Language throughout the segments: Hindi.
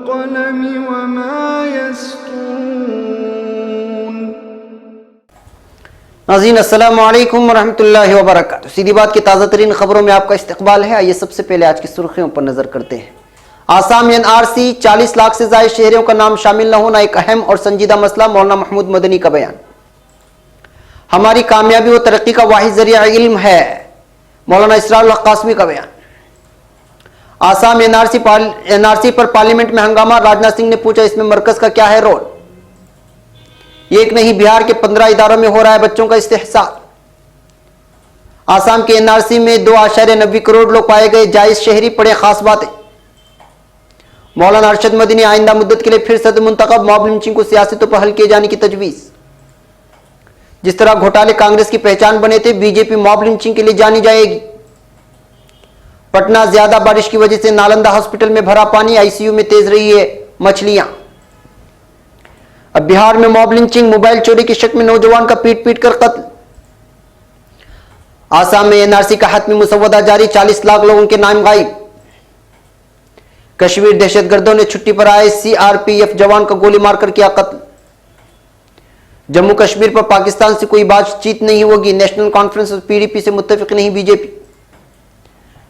वल्क़लमि वमा यस्तून। नाज़रीन अस्सलामु अलैकुम वरहमतुल्लाहि वबरकातुहू। सीधी बात की ताज़ा तरीन खबरों में आपका इस्तकबाल है। आइए सबसे पहले आज की सुर्खियों पर नजर करते हैं। आसाम एनआरसी 40 लाख से ज्यादा शहरियों का नाम शामिल न होना एक अहम और संजीदा मसला, मौलाना महमूद मदनी का बयान। हमारी कामयाबी व तरक्की का वाहिद जरिया इल्म है, मौलाना इसरारुल हक कासमी का बयान। आसाम एनआरसी पर पार्लियामेंट में हंगामा, राजनाथ सिंह ने पूछा इसमें मरकज का क्या है रोल। एक नहीं, बिहार के 15 इदारों में हो रहा है बच्चों का इस्तेहसाल। आसाम के एनआरसी में 2.90 करोड़ लोग पाए गए जायज शहरी, पड़े खास बातें। मौलाना अरशद मदनी आइंदा मुद्दत के लिए फिर सदर मुंतखब, मॉब लिंचिंग को सियासतों पर हल किए जाने की तजवीज। जिस तरह घोटाले कांग्रेस की पहचान बने थे, बीजेपी मॉब लिंचिंग के लिए जानी जाएगी। पटना, ज्यादा बारिश की वजह से नालंदा हॉस्पिटल में भरा पानी, आईसीयू में तेज रही है मछलियां। अब बिहार में मॉब लिंचिंग, मोबाइल चोरी के शक में नौजवान का पीट पीट कर कत्ल। आसाम में एनआरसी का हतमी मुसव्वदा जारी, 40 लाख लोगों के नाम गायब। कश्मीर, दहशतगर्दों ने छुट्टी पर आए सीआरपीएफ जवान का गोली मारकर किया कत्ल। जम्मू कश्मीर पर पाकिस्तान से कोई बातचीत नहीं होगी, नेशनल कॉन्फ्रेंस और पीडीपी से मुत्तफिक नहीं बीजेपी।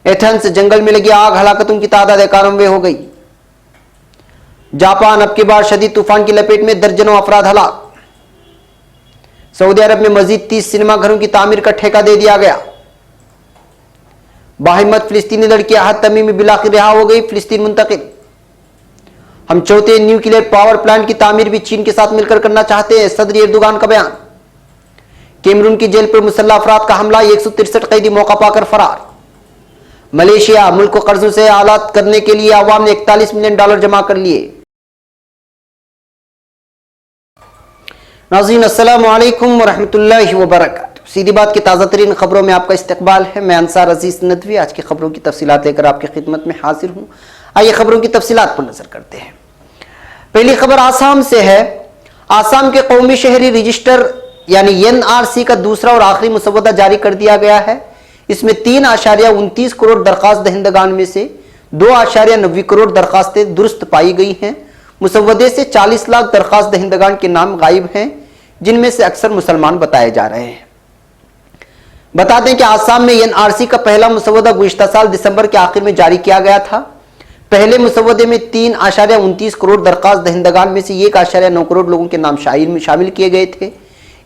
एथेंस जंगल में लगी आग, हलाकतों की तादाद 91 हो गई। जापान अब की बार शदीद तूफान की लपेट में, दर्जनों अफराद हलाक। सऊदी अरब में मजीद 30 सिनेमा घरों की तामीर का ठेका दे दिया गया। बाहिम्मत फिलिस्तीनी लड़की आहत तमीमी बिलाखिर रिहा हो गई, फिलिस्तीन मुंतकिल। हम चौथे न्यूक्लियर पावर प्लांट की तामीर भी चीन के साथ मिलकर करना चाहते हैं, सदर एर्दोगान का बयान। कैमरून की जेल पर मुसल्लह अफराद का हमला, 163 कैदी मौका पाकर फरार। मलेशिया, मुल्क को कर्जों से आजाद करने के लिए अवाम ने $41 मिलियन जमा कर लिए। नाज़रीन अस्सलामु अलैकुम वरहमतुल्लाहि वबरकातुहू। सीधी बात की ताज़ा तरीन खबरों में आपका इस्तकबाल है। मैं अंसार अजीज नदवी आज की खबरों की तफसीलात लेकर आपकी खिदमत में हाजिर हूँ। आइए खबरों की तफसीलात पर नजर करते हैं। पहली खबर आसाम से है। आसाम के कौमी शहरी रजिस्टर यानी एनआरसी का दूसरा और आखिरी मुसव्वदा जारी कर दिया गया है। इसमें 3.29 करोड़ दरखास्त दहिंदगान में से 2.90 करोड़ दरखास्तें दुरुस्त पाई गई हैं। मुसव्वदे से 40 लाख दरखास्त दहिंदगान के नाम गायब हैं, जिनमें से अक्सर मुसलमान बताए जा रहे हैं। बता दें कि आसाम में एनआरसी का पहला मुसव्वदा गुज़िश्ता साल दिसंबर के आखिर में जारी किया गया था। पहले मुसव्वदे में 3.29 करोड़ दरखास्त दहिंदगान में से 1.9 करोड़ लोगों के नाम शामिल किए गए थे।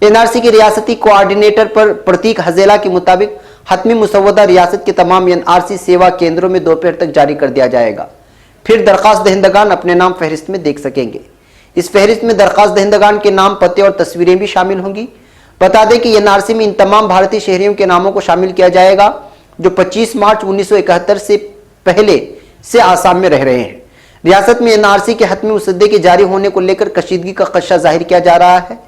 एनआरसी के रियासती कोऑर्डिनेटर पर प्रतीक हजेला के मुताबिक हतमी मुसव्वदा रियासत के तमाम एनआरसी सेवा केंद्रों में दोपहर तक जारी कर दिया जाएगा। फिर दरखास्त दहिंदगान अपने नाम फहरिस्त में देख सकेंगे। इस फहरिस्त में दरखास्त दहिंदगान के नाम, पते और तस्वीरें भी शामिल होंगी। बता दें कि एनआरसी में इन तमाम भारतीय शहरियों के नामों को शामिल किया जाएगा जो 25 मार्च 1971 से पहले से आसाम में रह रहे हैं। रियासत में एनआरसी के हतमी मुसद्दे के जारी होने को लेकर कशीदगी का खदशा जाहिर किया जा रहा है।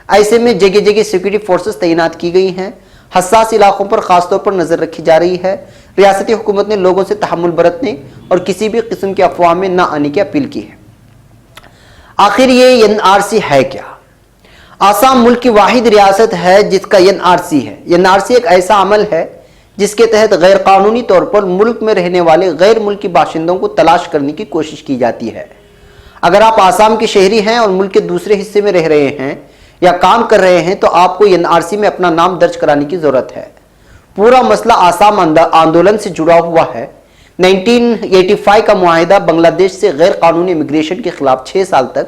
ऐसे में जगह जगह सिक्योरिटी फोर्सेस तैनात की गई हैं। हसास इलाकों पर खासतौर पर नजर रखी जा रही है। रियासती हुकूमत ने लोगों से तहम्मुल बरतने और किसी भी किस्म की अफवाह में न आने की अपील की है। आखिर ये एनआरसी है क्या? आसाम मुल्क की वाहिद रियासत है जिसका एनआरसी है। एनआरसी एक ऐसा अमल है जिसके तहत गैर कानूनी तौर पर मुल्क में रहने वाले गैर मुल्की बाशिंदों को तलाश करने की कोशिश की जाती है। अगर आप आसाम के शहरी हैं और मुल्क के दूसरे हिस्से में रह रहे हैं या काम कर रहे हैं तो आपको एनआरसी में अपना नाम दर्ज कराने की जरूरत है। पूरा मसला आसाम आंदोलन से जुड़ा हुआ है। 1985 का मुआहिदा बांग्लादेश से गैर कानूनी इमिग्रेशन के खिलाफ 6 साल तक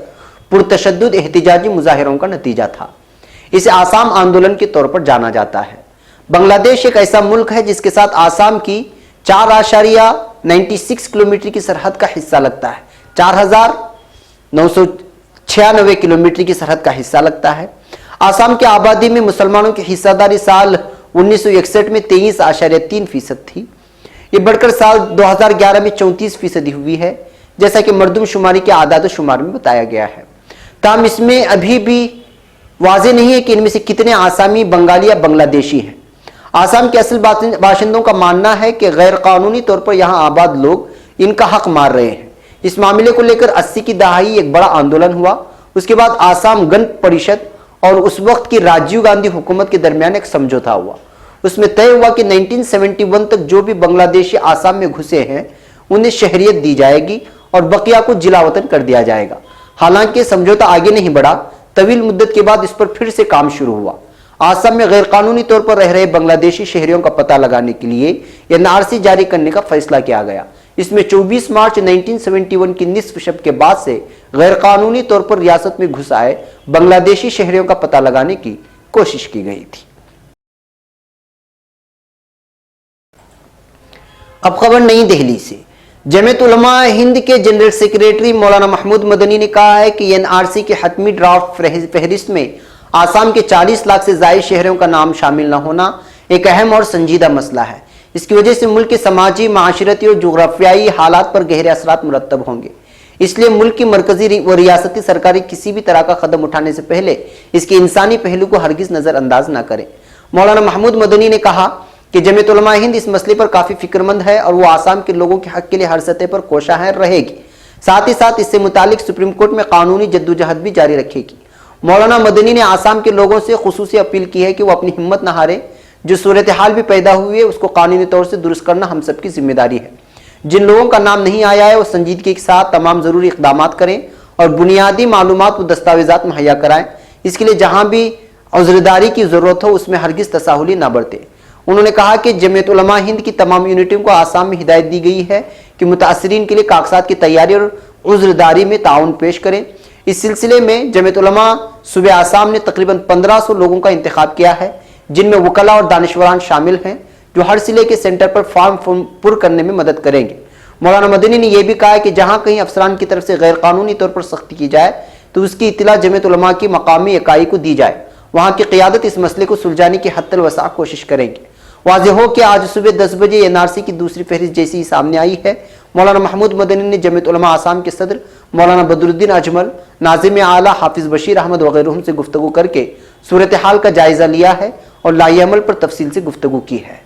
पुरतशद्दुद एहतिजाजी मुजाहिरों का नतीजा था। इसे आसाम आंदोलन के तौर पर जाना जाता है। बांग्लादेश एक ऐसा मुल्क है जिसके साथ आसाम की 4.96 किलोमीटर की सरहद का हिस्सा लगता है। 4,996 किलोमीटर की सरहद का हिस्सा लगता है। आसाम की आबादी में मुसलमानों की हिस्सेदारी साल 1961 में 23.3% थी। ये बढ़कर साल 2011 में 34% हुई है, जैसा कि मरदमशुमारी के आदाद शुमार में बताया गया है। ताहम इसमें अभी भी वाज़ेह नहीं है कि इनमें से कितने आसामी, बंगाली या बांग्लादेशी हैं। आसाम के असल बाशिंदों का मानना है कि गैर कानूनी तौर पर यहाँ आबाद लोग इनका हक मार रहे हैं। इस मामले को लेकर 80 की दहाई एक बड़ा आंदोलन हुआ। उसके बाद आसाम गण परिषद और उस वक्त की राजीव गांधी हुकूमत के दरमियान एक समझौता हुआ। उसमें तय हुआ कि 1971 तक जो भी बांग्लादेशी आसाम में घुसे हैं उन्हें शहरियत दी जाएगी और बकिया को जिला वतन कर दिया जाएगा। हालांकि समझौता आगे नहीं बढ़ा। तवील मुद्दत के बाद इस पर फिर से काम शुरू हुआ। आसाम में गैर कानूनी तौर पर रह रहे बांग्लादेशी शहरियों का पता लगाने के लिए एनआरसी जारी करने का फैसला किया गया। इसमें 24 मार्च 1971 की निस्फ शब के बाद से गैर कानूनी तौर पर रियासत में घुस आए बांग्लादेशी शहरियों का पता लगाने की कोशिश की गई थी। अब खबर नई दिल्ली से। जमीयत उलमा हिंद के जनरल सेक्रेटरी मौलाना महमूद मदनी ने कहा है कि एनआरसी के हतमी ड्राफ्ट फहरिस्त में आसाम के 40 लाख से ज्यादा शहरों का नाम शामिल न होना एक अहम और संजीदा मसला है। इसकी वजह से मुल्क के समाजी, माशरती और जोग्राफियाई हालात पर गहरे असरात मुरतब होंगे। इसलिए मुल्क की मरकजी व रियासती सरकारें किसी भी तरह का कदम उठाने से पहले इसके इंसानी पहलू को हरगिज नजरअंदाज न करें। मौलाना महमूद मदनी ने कहा कि जमीयत उलमा हिंद इस मसले पर काफी फिक्रमंद है और वो आसाम के लोगों के हक के लिए हर सतह पर कोशां रहेगी। साथ ही साथ इससे मुतालिक सुप्रीम कोर्ट में कानूनी जद्दोजहद भी जारी रखेगी। मौलाना मदनी ने आसाम के लोगों से खुसूसी अपील की है कि वो अपनी हिम्मत न हारें। जो सूरत हाल भी पैदा हुई है उसको कानूनी तौर से दुरुस्त करना हम सबकी जिम्मेदारी है। जिन लोगों का नाम नहीं आया है वो संजीदगी के साथ तमाम जरूरी इकदाम करें और बुनियादी मालूमात व दस्तावेजात मुहैया कराएं। इसके लिए जहां भी उज़्रदारी की जरूरत हो उसमें हरगिज तसाहुली न बरतें। उन्होंने कहा कि जमीयत उलमा हिंद की तमाम यूनिटों को आसाम में हिदायत दी गई है कि मुतासरीन के लिए कागजात की तैयारी और उज़्रदारी में ताउन पेश करें। इस सिलसिले में जमीयत उलमा सूबे आसाम ने तकरीबन 1500 लोगों का इंतखाब किया है, जिनमें वकला और दानिशवरान शामिल हैं, जो हर जिले के सेंटर पर फॉर्म पुर करने में मदद करेंगे। मौलाना मदनी ने यह भी कहा है कि जहां कहीं अफसरान की तरफ से गैर कानूनी तौर पर सख्ती की जाए तो उसकी इत्तला जमीयत उलमा की मकामी इकाई को दी जाए। वहां की क़ियादत इस मसले को सुलझाने की हद तक वसा कोशिश करेंगे। वाज़ेह हो कि आज सुबह 10 बजे एनआरसी की दूसरी फहरिस्त जैसी ही सामने आई है। मौलाना महमूद मदनी ने जमीयत उलमा आसाम के सदर मौलाना बदरुद्दीन अजमल, नाज़िम आला हाफिज बशीर अहमद वगैरह से गुफ्तगू करके सूरत हाल का जायजा लिया है और लाएअमल पर तफसील से गुफ्तगू की है।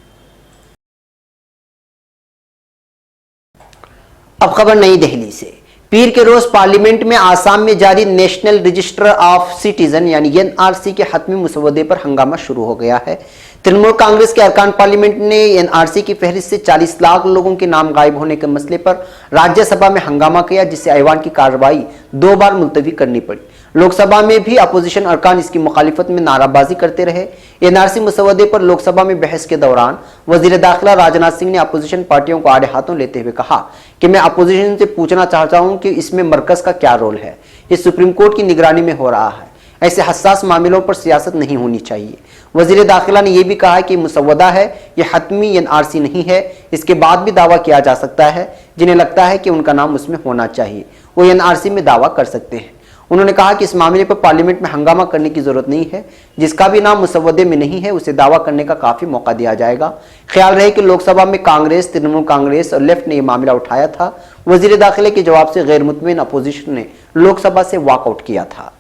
अब खबर नई दिल्ली से। पीर के रोज पार्लियामेंट में आसाम में जारी नेशनल रजिस्टर ऑफ सिटीजन यानी एनआरसी के हतमी मुसवदे पर हंगामा शुरू हो गया है। तृणमूल कांग्रेस के अरकान पार्लियामेंट ने एनआरसी की फहरिस्त से 40 लाख लोगों के नाम गायब होने के मसले पर राज्यसभा में हंगामा किया, जिससे ऐवान की कार्रवाई 2 बार मुलतवी करनी पड़ी। लोकसभा में भी अपोजिशन अरकान इसकी मुखालिफत में नाराबाजी करते रहे। एनआरसी मुसवदे पर लोकसभा में बहस के दौरान वजीर दाखिला राजनाथ सिंह ने अपोजिशन पार्टियों को आड़े हाथों लेते हुए कहा कि मैं अपोजिशन से पूछना चाहता हूं कि इसमें मरकज का क्या रोल है। ये सुप्रीम कोर्ट की निगरानी में हो रहा है। ऐसे हसास मामलों पर सियासत नहीं होनी चाहिए। वजीर दाखिला ने यह भी कहा कि मुसवदा है, यह हतमी एनआरसी नहीं है। इसके बाद भी दावा किया जा सकता है। जिन्हें लगता है कि उनका नाम उसमें होना चाहिए वो एनआरसी में दावा कर सकते हैं। उन्होंने कहा कि इस मामले पर पार्लियामेंट में हंगामा करने की जरूरत नहीं है। जिसका भी नाम मुसवदे में नहीं है उसे दावा करने का काफी मौका दिया जाएगा। ख्याल रहे कि लोकसभा में कांग्रेस, तृणमूल कांग्रेस और लेफ्ट ने यह मामला उठाया था। वजीर दाखिले के जवाब से गैर मुतमईन अपोजिशन ने लोकसभा से वॉकआउट किया था।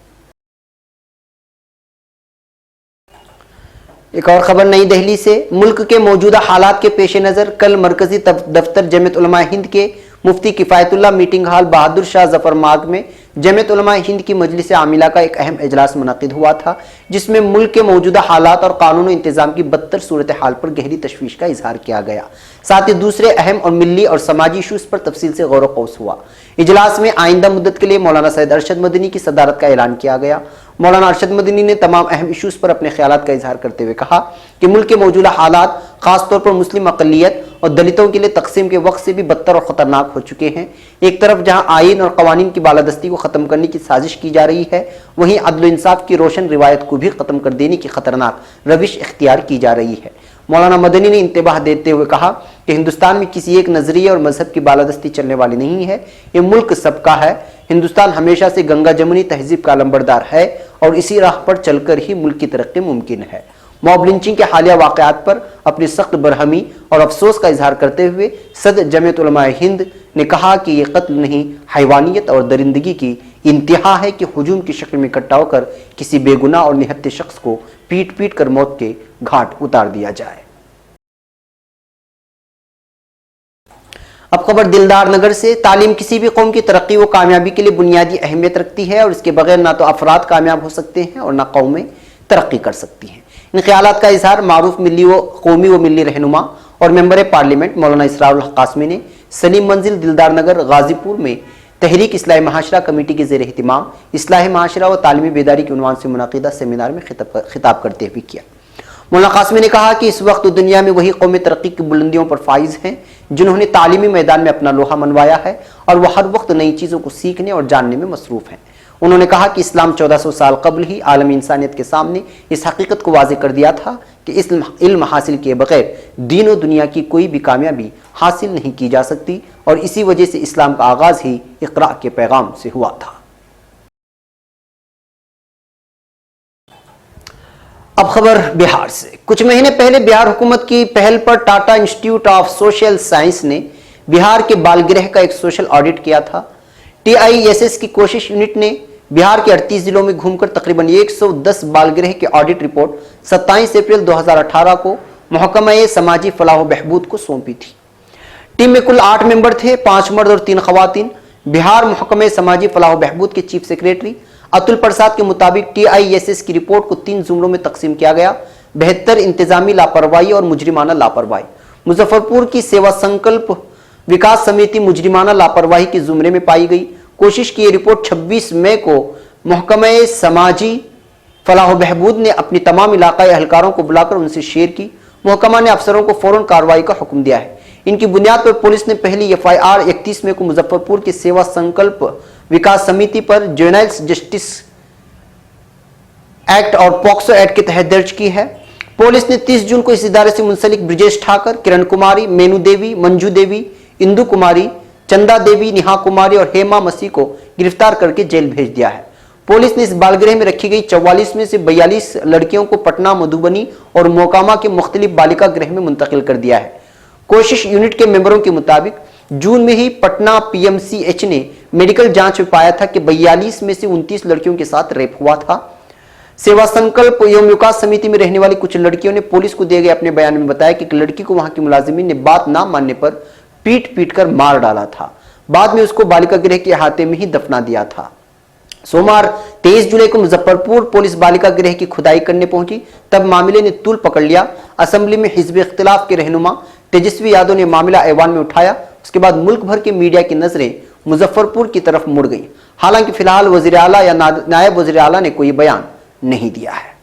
एक और खबर नई दिल्ली से। मुल्क के मौजूदा हालात के पेश नजर कल मरकजी दफ्तर जमीयत उलमा हिंद के मुफ्ती किफायतुल्लाह मीटिंग हॉल बहादुर शाह जफर मार्ग में जमीयत उलमा हिंद की मजलिस आमिला का एक अहम इजलास मुनक़िद हुआ था, जिसमें मुल्क के मौजूदा हालात और कानून इंतजाम की बदतर सूरत हाल पर गहरी तशवीश का इजहार किया गया। साथ ही दूसरे अहम और मिली और समाजी इशूज़ पर तफसील से गौर कौस हुआ। इजलास में आइंदा मुद्दत के लिए मौलाना सैयद अरशद मदनी की सदारत का ऐलान किया गया। मौलाना अरशद मदनी ने तमाम अहम इशूज़ पर अपने ख्यालात का इजहार करते हुए कहा कि मुल्क के मौजूदा हालात खासतौर पर मुस्लिम अक़लियत और दलितों के लिए तकसीम के वक्त से भी बदतर और ख़तरनाक हो चुके हैं। एक तरफ जहां आइन और कवानीन की बालादस्ती को ख़त्म करने की साजिश की जा रही है, वहीं अदल इंसाफ की रोशन रिवायत को भी ख़त्म कर देने की खतरनाक रविश इख्तियार की जा रही है। मौलाना मदनी ने इंतबाह देते हुए कहा कि हिंदुस्तान में किसी एक नजरिए और मजहब की बालादस्ती चलने वाली नहीं है। ये मुल्क सबका है। हिंदुस्तान हमेशा से गंगा जमुनी तहजीब का लंबरदार है और इसी राह पर चलकर ही मुल्क की तरक्की मुमकिन है। मॉब लिंचिंग के हालिया वाक़यात पर अपनी सख्त बरहमी और अफसोस का इजहार करते हुए सदर जमीयत उलमा हिंद ने कहा कि यह कत्ल नहीं, हैवानियत और दरिंदगी की इंतहा है कि हुजूम की शक्ल में इकट्ठा होकर किसी बेगुनाह और निहत्थे शख्स को पीट पीट कर मौत के घाट उतार दिया जाए। अब खबर दिलदार नगर से। तालीम किसी भी कौम की तरक्की व कामयाबी के लिए बुनियादी अहमियत रखती है और इसके बगैर ना तो अफराद कामयाब हो सकते हैं और ना कौमें तरक्की कर सकती हैं। इन ख्यालात का इजहार मारूफ मिली व कौमी व मिली रहनुमा और मेंबर पार्लियामेंट मौलाना इसरारुल हक कासमी ने सलीम मंजिल दिलदार नगर गाजीपुर में तहरीक इस्लाही माशरा कमेटी के ज़ेर एहतिमाम इस्लाही माशरा व तालीमी बेदारी के उन्वान से मुनाकिदा सेमिनार में खिताब करते हुए किया। मौलाना कासमी ने कहा कि इस वक्त दुनिया में वही कौमें तरक्की की बुलंदियों पर फाइज हैं जिन्होंने तालीमी मैदान में अपना लोहा मनवाया है और वह हर वक्त नई चीज़ों को सीखने और जानने में मसरूफ़ हैं। उन्होंने कहा कि इस्लाम 1400 साल कबल ही आलमी इंसानियत के सामने इस हकीकत को वाज़ेह कर दिया था कि इस इल्म हासिल किए बगैर दीन और दुनिया की कोई भी कामयाबी हासिल नहीं की जा सकती और इसी वजह से इस्लाम का आगाज़ ही इक़रा के पैगाम से हुआ था। अब खबर बिहार से। कुछ महीने पहले बिहार हुकूमत की पहल पर Tata institute of social science ने बिहार के बालगृह का एक सोशल ऑडिट किया था। TISS की कोशिश यूनिट ने बिहार के 38 जिलों में घूमकर तकरीबन 110 बालगृह के ऑडिट रिपोर्ट 27 अप्रैल 2018 को महकमा समाजी फलाह व बहबूद को सौंपी थी। टीम में कुल 8 मेंबर थे, 5 मर्द और 3 खवातीन। बिहार महकमा समाजी फलाह व बहबूद के चीफ सेक्रेटरी अतुल प्रसाद के मुताबिक TISS की रिपोर्ट को 3 जुमलों में तकसीम किया गया: बेहतर इंतजामी लापरवाही और मुजरिमाना लापरवाही। मुजफ्फरपुर की सेवा संकल्प विकास समिति मुजरिमाना लापरवाही के जुमरे में पाई गई। कोशिश की यह रिपोर्ट 26 मई को महकमा समाजी फलाह व बहबूद ने अपनी तमाम इलाकाई एहलकारों को बुलाकर उनसे शेयर की। महकमा ने अफसरों को फौरन कार्रवाई का हुक्म दिया है। इनकी बुनियाद पर पुलिस ने पहली FIR 31 मई को मुजफ्फरपुर की सेवा संकल्प विकास समिति पर जुवेनाइल जस्टिस एक्ट और पॉक्सो एक्ट के तहत दर्ज की है। पुलिस ने 30 जून को इस इदारे से मुंसलिक ब्रिजेश ठाकर, किरण कुमारी, मेनू देवी, मंजू देवी, इंदु कुमारी, चंदा देवी, निहा कुमारी और हेमा मसीह को गिरफ्तार करके जेल भेज दिया है। पुलिस ने इस बालगृह में रखी गई 44 में से 42 लड़कियों को पटना, मधुबनी और मोकामा के मुख्तलिफ बालिका गृह में मुंतकिल कर दिया है। कोशिश यूनिट के मेंबरों के मुताबिक जून में ही पटना PMCH ने मेडिकल जांच में पाया था कि 42 में से 29 लड़कियों के साथ रेप हुआ था। सेवा संकल्प एवं विकास समिति में रहने वाली कुछ लड़कियों ने पुलिस को दिए गए अपने बयान में बताया कि एक लड़की को वहां की मुलाजिमीन ने बात ना मानने पर पीट कर मार डाला था। बाद में उसको बालिका गृह के अहाते में ही दफना दिया था। सोमवार 23 जुलाई को मुजफ्फरपुर पुलिस बालिका गृह की खुदाई करने पहुंची, तब मामले ने तूल पकड़ लिया। असेंबली में हिजब इख्तिलाफ के रहनुमा तेजस्वी यादव ने मामला ऐवान में उठाया। उसके बाद मुल्क भर के मीडिया की नजरें मुजफ्फरपुर की तरफ मुड़ गई। हालांकि फिलहाल वजीर आला या नायब वजीर आला ने कोई बयान नहीं दिया है।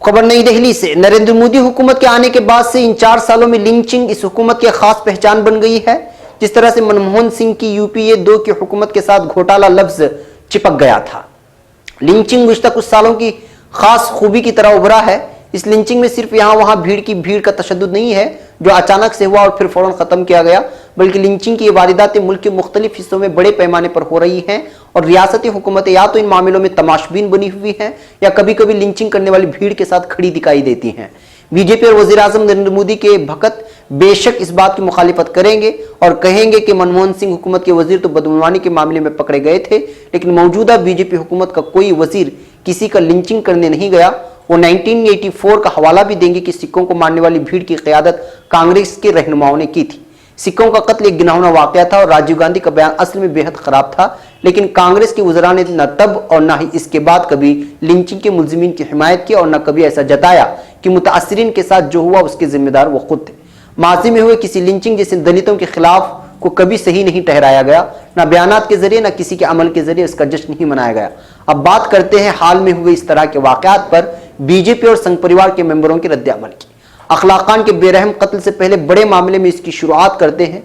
खबर नई दिल्ली से। नरेंद्र मोदी हुकूमत के आने के बाद से इन 4 सालों में लिंचिंग इस हुकूमत की खास पहचान बन गई है। जिस तरह से मनमोहन सिंह की UPA 2 की हुकूमत के साथ घोटाला लफ्ज चिपक गया था, लिंचिंग गुज़श्ता कुछ सालों की खास खूबी की तरह उभरा है। इस लिंचिंग में सिर्फ यहाँ वहाँ भीड़ का तशद्दुद नहीं है जो अचानक से हुआ और फिर फौरन खत्म किया गया, बल्कि लिंचिंग की ये वारदातें मुल्क के मुख्तलिफ हिस्सों में बड़े पैमाने पर हो रही हैं और रियासती हुकूमतें या तो इन मामलों में तमाशबीन बनी हुई हैं या कभी कभी लिंचिंग करने वाली भीड़ के साथ खड़ी दिखाई देती हैं। बीजेपी और वजीर आजम नरेंद्र मोदी के भगत बेशक इस बात की मुखालिफत करेंगे और कहेंगे कि मनमोहन सिंह हुकूमत के वजीर तो बदगुमानी के मामले में पकड़े गए थे, लेकिन मौजूदा बीजेपी हुकूमत का कोई वजीर किसी का लिंचिंग करने नहीं गया। वो 1984 का हवाला भी देंगे कि सिखों को मारने वाली भीड़ की क़यादत कांग्रेस के रहनुमाओं ने की थी। सिखों का कत्ल एक गिनाहुना वाक़या था और राजीव गांधी का बयान असल में बेहद खराब था, लेकिन कांग्रेस के वज़रा ने न तब और न ही इसके बाद कभी लिंचिंग के मुलजिमीन की हिमायत की और न कभी ऐसा जताया कि मुतासिरीन के साथ जो हुआ उसके जिम्मेदार वो खुद थे। माजी में हुए किसी लिंचिंग जैसे दलितों के खिलाफ को कभी सही नहीं ठहराया गया, न बयानात के जरिए न किसी के अमल के जरिए इसका जश्न नहीं मनाया गया। अब बात करते हैं हाल में हुए इस तरह के वाक़यात पर बीजेपी और संघ परिवार के मेंबरों के रद्द-ए-अमल की। अखलाक खान के बेरहम कत्ल से पहले बड़े मामले में इसकी शुरुआत करते हैं।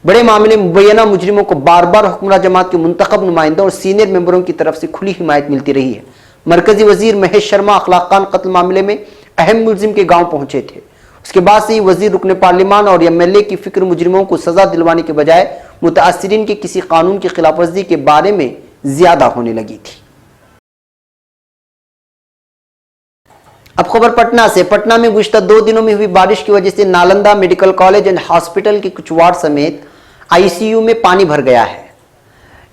बड़े मामले में मुबैना मुजरिमों को बार बार हुक्मरान जमात के मुंतखब नुमाइंदों और सीनियर मेंबरों की तरफ से खुली हिमायत मिलती रही है। मरकजी वजीर महेश शर्मा अखलाक खान कत्ल मामले में अहम मुलजिम के गांव पहुंचे थे। उसके बाद से ही वजीर रुकन पार्लिमान और MLA की फिक्र मुजरिमों को सजा दिलवाने के बजाय मुतासिरीन के किसी कानून की खिलाफवर्जी के बारे में ज्यादा होने लगी थी। अब खबर पटना से। पटना में गुज़श्ता 2 दिनों में हुई बारिश की वजह से Nalanda medical college and hospital के कुछ वार्ड समेत ICU में पानी भर गया है।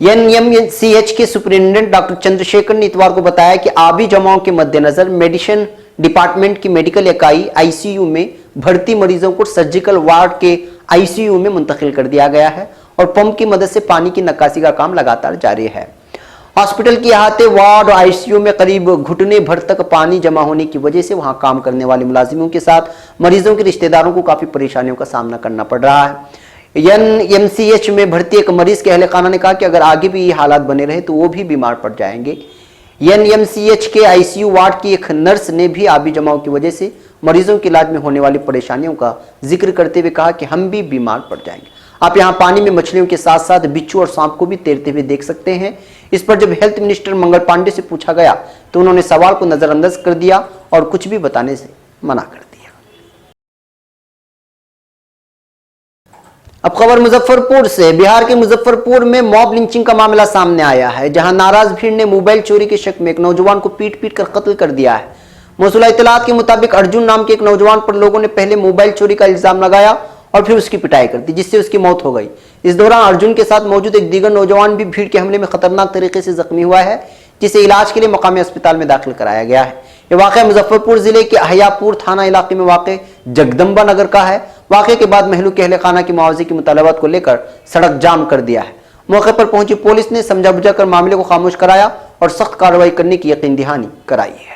NMCH के सुपरिटेंडेंट डॉक्टर चंद्रशेखर ने इतवार को बताया कि आबी जमाव के मद्देनजर मेडिसिन डिपार्टमेंट की मेडिकल इकाई ICU में भर्ती मरीजों को सर्जिकल वार्ड के ICU में मुंतकिल कर दिया गया है और पंप की मदद से पानी की निकासी का काम लगातार जारी है। हॉस्पिटल के अहाते वार्ड और ICU में करीब घुटने भर तक पानी जमा होने की वजह से वहां काम करने वाले मुलाजिमों के साथ मरीजों के रिश्तेदारों को काफी परेशानियों का सामना करना पड़ रहा है। एनएमसीएच में भर्ती एक मरीज के अहले खाना ने कहा कि अगर आगे भी ये हालात बने रहे तो वो भी बीमार पड़ जाएंगे। एनएमसीएच के आईसीयू वार्ड की एक नर्स ने भी आबी जमाव की वजह से मरीजों के इलाज में होने वाली परेशानियों का जिक्र करते हुए कहा कि हम भी बीमार पड़ जाएंगे। आप यहाँ पानी में मछलियों के साथ साथ बिच्छू और सांप को भी तैरते हुए देख सकते हैं। इस पर जब हेल्थ मिनिस्टर मंगल पांडे से पूछा गया तो उन्होंने सवाल को नजरअंदाज कर दिया और कुछ भी बताने से मना कर दिया। अब खबर मुजफ्फरपुर से। बिहार के मुजफ्फरपुर में मॉब लिंचिंग का मामला सामने आया है, जहां नाराज भीड़ ने मोबाइल चोरी के शक में एक नौजवान को पीट पीट कर कत्ल कर दिया है। मौसूला इत्तलात के मुताबिक अर्जुन नाम के एक नौजवान पर लोगों ने पहले मोबाइल चोरी का इल्जाम लगाया और फिर उसकी पिटाई कर दी, जिससे उसकी मौत हो गई। इस दौरान अर्जुन के साथ मौजूद एक दीगर नौजवान भी भीड़ के हमले में खतरनाक तरीके से जख्मी हुआ है, जिसे इलाज के लिए मकामी अस्पताल में दाखिल कराया गया है। यह वाकया मुजफ्फरपुर जिले के अहियापुर थाना इलाके में वाक़ जगदम्बा नगर का है। वाकये के बाद महलू के अहले खाना की मुआवजे की मुतालबात को लेकर सड़क जाम कर दिया है। मौके पर पहुंची पुलिस ने समझा बुझा कर मामले को खामोश कराया और सख्त कार्रवाई करने की यकीन दहानी कराई है।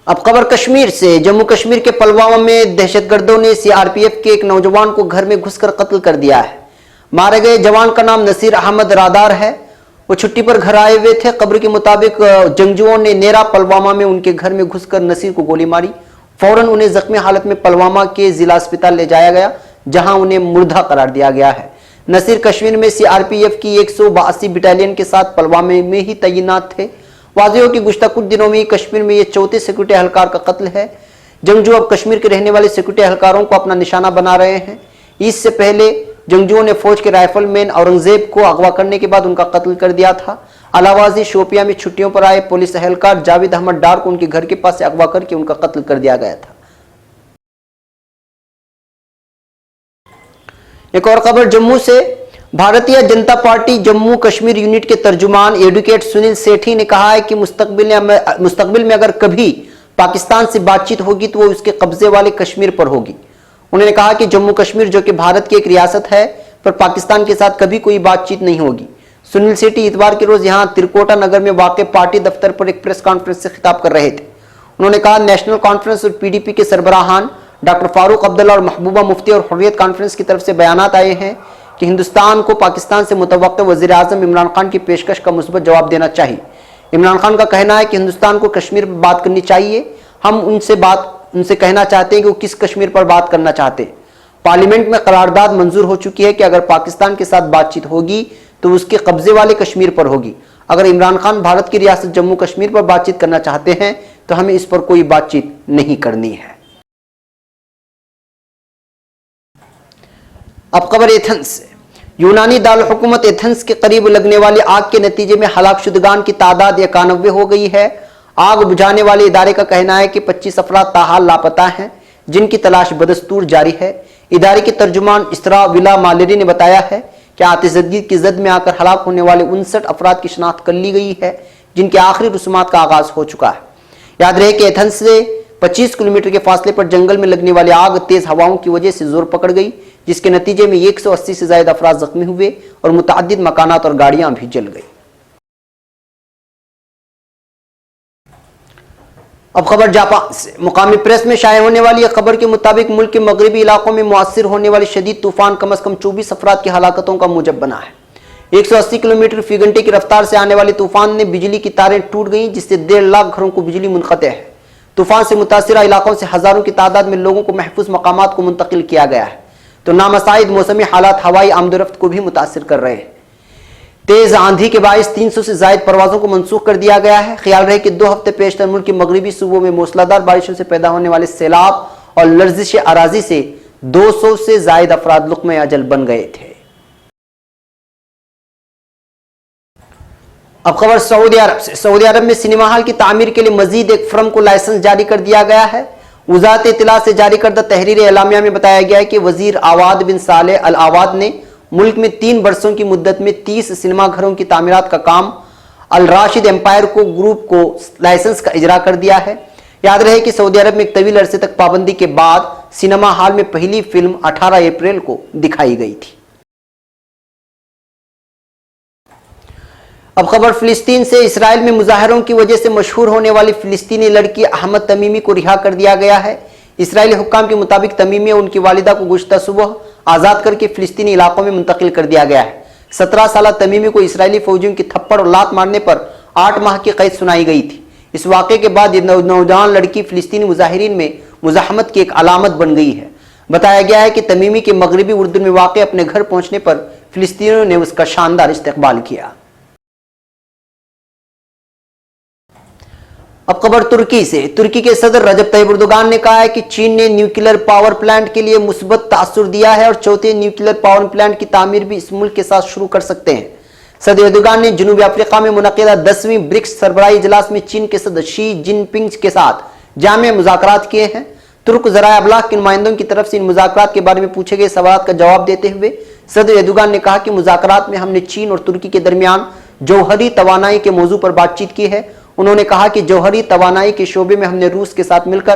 अब खबर कश्मीर से। जम्मू कश्मीर के पुलवामा में दहशतगर्दों ने सीआरपीएफ के एक नौजवान को घर में घुसकर कत्ल कर दिया है। मारे गए जवान का नाम नसीर अहमद रादार है। वो छुट्टी पर घर आए हुए थे। खबर के मुताबिक जंगजुओं ने नेरा पुलवामा में उनके घर में घुसकर नसीर को गोली मारी। फौरन उन्हें जख्मी हालत में पुलवामा के जिला अस्पताल ले जाया गया, जहां उन्हें मुर्दा करार दिया गया है। नसीर कश्मीर में सीआरपीएफ की 182 बटालियन के साथ पुलवामा में ही तैनात थे। वाज़ेह हो कि गुज़श्ता कुछ दिनों में कश्मीर में यह चौथे सिक्योरिटी एहलकार का कत्ल है। जंगजू अब कश्मीर के रहने वाले सिक्योरिटी एहलकारों को अपना निशाना बना रहे हैं। इससे पहले जंगजुओं ने फौज के राइफलमैन औरंगजेब को अगवा करने के बाद उनका कत्ल कर दिया था। अलावाजी शोपिया में छुट्टियों पर आए पुलिस एहलकार जावेद अहमद डार को उनके घर के पास से अगवा करके उनका कत्ल कर दिया गया था। एक और खबर जम्मू से। भारतीय जनता पार्टी जम्मू कश्मीर यूनिट के तर्जुमान एडवोकेट सुनील सेठी ने कहा है कि मुस्तकबिल में अगर कभी पाकिस्तान से बातचीत होगी तो वो उसके कब्जे वाले कश्मीर पर होगी। उन्होंने कहा कि जम्मू कश्मीर जो कि भारत की एक रियासत है, पर पाकिस्तान के साथ कभी कोई बातचीत नहीं होगी। सुनील सेठी इतवार के रोज यहां तिरकोटा नगर में वाक़ पार्टी दफ्तर पर एक प्रेस कॉन्फ्रेंस से खिताब कर रहे थे। उन्होंने कहा, नेशनल कॉन्फ्रेंस और पीडीपी के सरबराहान डॉक्टर फारूक अब्दुल्ला और महबूबा मुफ्ती और हुर्रियत कॉन्फ्रेंस की तरफ से बयानात आए हैं कि हिंदुस्तान को पाकिस्तान से मुतवक्किल वज़ीर आज़म इमरान खान की पेशकश का मुस्बत जवाब देना चाहिए। इमरान खान का कहना है कि हिंदुस्तान को कश्मीर पर बात करनी चाहिए। हम उनसे कहना चाहते हैं कि वो किस कश्मीर पर बात करना चाहते हैं। पार्लियामेंट में करारदाद मंजूर हो चुकी है कि अगर पाकिस्तान के साथ बातचीत होगी तो उसके कब्जे वाले कश्मीर पर होगी। अगर इमरान खान भारत की रियासत जम्मू कश्मीर पर बातचीत करना चाहते हैं तो हमें इस पर कोई बातचीत नहीं करनी है। अब खबर एथेंस से। यूनानी दारुल हुकूमत एथेंस के करीब लगने वाली आग के नतीजे में हलाक शुदगान की तादाद 91 हो गई है। आग बुझाने वाले इदारे का कहना है कि 25 अफराद ताहाल लापता हैं, जिनकी तलाश बदस्तूर जारी है। इदारे के तर्जुमान इसरा विला मालेरी ने बताया है कि आतिशबाजी की जद में आकर हलाक होने वाले 59 अफराद की शनाख्त कर ली गई है, जिनके आखिरी रसूमात का आगाज हो चुका है। याद रहे कि एथेंस से 25 किलोमीटर के फासले पर जंगल में लगने वाली आग तेज हवाओं की वजह से जोर पकड़ गई, जिसके नतीजे में 180 से ज्यादा अफराद जख्मी हुए और मुतअद्दिद मकानात और गाड़ियां भी जल गई। अब खबर जापान से। मुकामी प्रेस में शाये होने वाली एक खबर के मुताबिक मुल्क के मगरबी इलाकों में मुअस्सिर होने वाली शदीद तूफान कम अज कम 24 अफराद की हलाकतों का मूजब बना है। 180 किलोमीटर फी घंटे की रफ्तार से आने वाले तूफान ने बिजली की तारें टूट गई, जिससे 1.5 लाख घरों को बिजली मुनक़ते है। तूफान से मुतासिरा इलाकों से हजारों की तादाद में लोगों को महफूज मकामात को मुंतकिल किया गया है, तो नामसाइद मौसमी हालात हवाई आमदोरफ्त को भी मुतासिर कर रहे हैं। तेज आंधी के बायस 300 से ज्यादा परवाजों को मनसूख कर दिया गया है। ख्याल रहे कि 2 हफ्ते पेशतर मुल्क के मगरबी सूबों में मूसलाधार बारिशों से पैदा होने वाले सैलाब और लर्जिश अराजी से 200 से ज्यादा अफराद लुक़्मे अजल बन गए थे। अब खबर सऊदी अरब से। सऊदी अरब में सिनेमा हॉल की तामीर के लिए मजीद एक फर्म को लाइसेंस जारी कर दिया गया है। वज़ारत इत्तला से जारी करदा तहरीर एलामिया में बताया गया है कि वजीर आवाद बिन सालेह अल आवाद ने मुल्क में 3 वर्षों की मुद्दत में 30 सिनेमा घरों की तामीरात का काम अल राशिद एम्पायर को ग्रुप को लाइसेंस का इजरा कर दिया है। याद रहे कि सऊदी अरब में एक तवील अरसे तक पाबंदी के बाद सिनेमा हॉल में पहली फिल्म 18 अप्रैल को दिखाई गई थी। अब खबर फिलिस्तीन से। इसराइल में मुजाहरों की वजह से मशहूर होने वाली फिलिस्तीनी लड़की अहमद तमीमी को रिहा कर दिया गया है। इसराइली हुक्काम के मुताबिक तमीमी और उनकी वालिदा को गुज़श्ता सुबह आज़ाद करके फिलिस्तीनी इलाकों में मुंतकिल कर दिया गया है। 17 साल तमीमी को इसराइली फौजियों की थप्पड़ और लात मारने पर 8 माह की कैद सुनाई गई थी। इस वाक़े के बाद नौजवान लड़की फिलिस्तीनी मुजाहिरीन में मुज़ाहमत की एक अलामत बन गई है। बताया गया है कि तमीमी के मगरबी उर्दू में वाक़ अपने घर पहुंचने पर फिलिस्तीनियों ने उसका शानदार इस्तकबाल किया। अब खबर तुर्की से। तुर्की के सदर रजब तैयब एर्दोगान ने कहा है कि चीन ने न्यूक्लियर पावर प्लांट के लिए मुस्बत तासुर दिया है और चौथे न्यूक्लियर पावर प्लांट की तामीर भी इस मुल्क के साथ शुरू कर सकते हैं। सदर एर्दोगान ने जनूबी अफ्रीका में मुनक़िदा 10वीं ब्रिक्स सरबराही इजलास में चीन के सदर शी जिनपिंग के साथ जामे मुज़ाकरात किए हैं। तुर्क ज़राए अबलाग के नुमाइंदों की तरफ से इन मुज़ाकरात के बारे में पूछे गए सवाल का जवाब देते हुए सदर एर्दोगान ने कहा कि मुज़ाकरात में हमने चीन और तुर्की के दरमियान जौहरी तवानाई के मौजू पर बातचीत की है। उन्होंने कहा कि जौहरी तवानाई के शोबे में हमने रूस के साथ मिलकर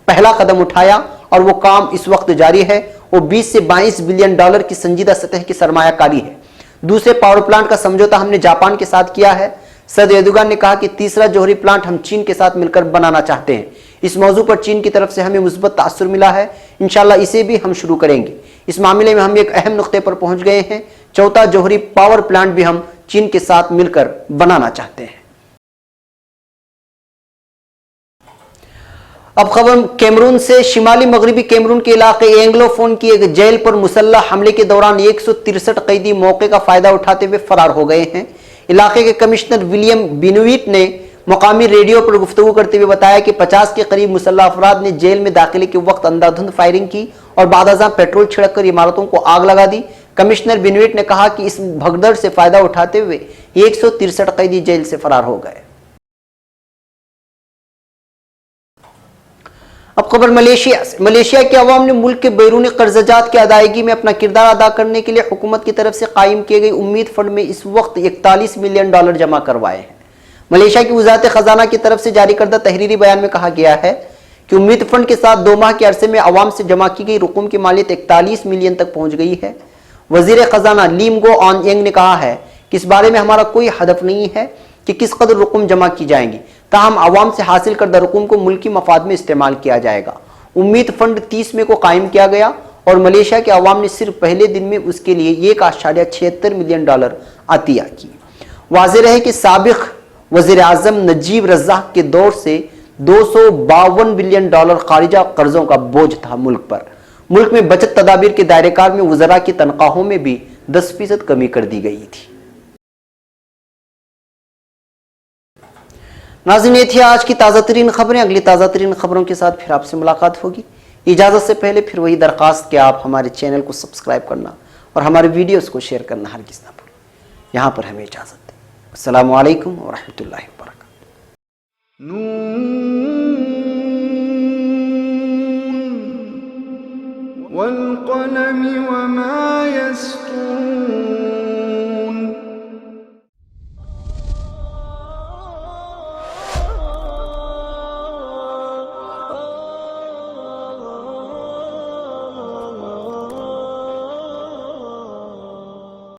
पहला कदम उठाया और वो काम इस वक्त जारी है। वो 20 से 22 बिलियन डॉलर की संजीदा सतह की सरमायाकारी है। दूसरे पावर प्लांट का समझौता हमने जापान के साथ किया है। सदर एर्दोगान ने कहा कि तीसरा जौहरी प्लांट हम चीन के साथ मिलकर बनाना चाहते हैं। इस मौजू पर चीन की तरफ से हमें मुस्बत तासुर मिला है। इंशाल्लाह इसे भी हम शुरू करेंगे। इस मामले में हम एक अहम नुक्ते पर पहुंच गए हैं। चौथा जौहरी पावर प्लांट भी हम चीन के साथ मिलकर बनाना चाहते हैं। अब खबर कैमरून से। शिमाली मगरबी कैमरून के इलाके एंग्लोफोन की एक जेल पर मुसल्लह हमले के दौरान 163 कैदी मौके का फायदा उठाते हुए फरार हो गए हैं। इलाके के कमिश्नर विलियम बिनुइट ने मकामी रेडियो पर गुफ्तगू करते हुए बताया कि 50 के करीब मुसल्लह अफराद ने जेल में दाखिले के वक्त अंधाधुंध फायरिंग की और बादशाह पेट्रोल छिड़क कर इमारतों को आग लगा दी। कमिश्नर बिनुइट ने कहा कि इस भगदड़ से फायदा उठाते हुए 163 कैदी जेल से फरार हो गए। अब खबर मलेशिया से। मलेशिया के अवाम ने मुल्क के बैरूनी कर्जजात की अदायगी में अपना किरदार अदा करने के लिए हुकूमत की तरफ से कायम किए गए उम्मीद फंड में इस वक्त 41 मिलियन डॉलर जमा करवाए हैं। मलेशिया की वजारत खजाना की तरफ से जारी करदा तहरीरी बयान में कहा गया है कि उम्मीद फंड के साथ 2 माह के अरसे में अवाम से जमा की गई रकूम की मालियत 41 मिलियन तक पहुंच गई है। वजीर खजाना लीम गो ऑन यंग ने कहा है कि इस बारे में हमारा कोई हदफ नहीं है कि किस कदर रकूम जमा की जाएंगी, ताहम आवाम से हासिल करदा रकूम को मुल्की मफाद में इस्तेमाल किया जाएगा। उम्मीद फंड 30 मई को कायम किया गया और मलेशिया के अवाम ने सिर्फ पहले दिन में उसके लिए 1.76 मिलियन डॉलर अतिया की। वाज़ेह रहे कि साबिक वज़ीर आज़म नजीब रज़ाक के दौर से 252 बिलियन डॉलर खारिजा कर्जों का बोझ था मुल्क पर। मुल्क में बचत तदाबीर के दायरेकार में वज़रा की तनख्वाहों में भी 10% कमी कर दी गई थी। नाज़रीन, ये थी आज की ताज़ा तरीन खबरें। अगली ताज़ा तरीन खबरों के साथ फिर आपसे मुलाकात होगी। इजाज़त से पहले फिर वही दरख्वास्त कि आप हमारे चैनल को सब्सक्राइब करना और हमारे वीडियोस को शेयर करना हरगिज़ ना भूलें। यहाँ पर हमें इजाज़त दें। अस्सलामु अलैकुम व रहमतुल्लाहि व बरकातुहू। वल क़लमि वमा यस्तूरून।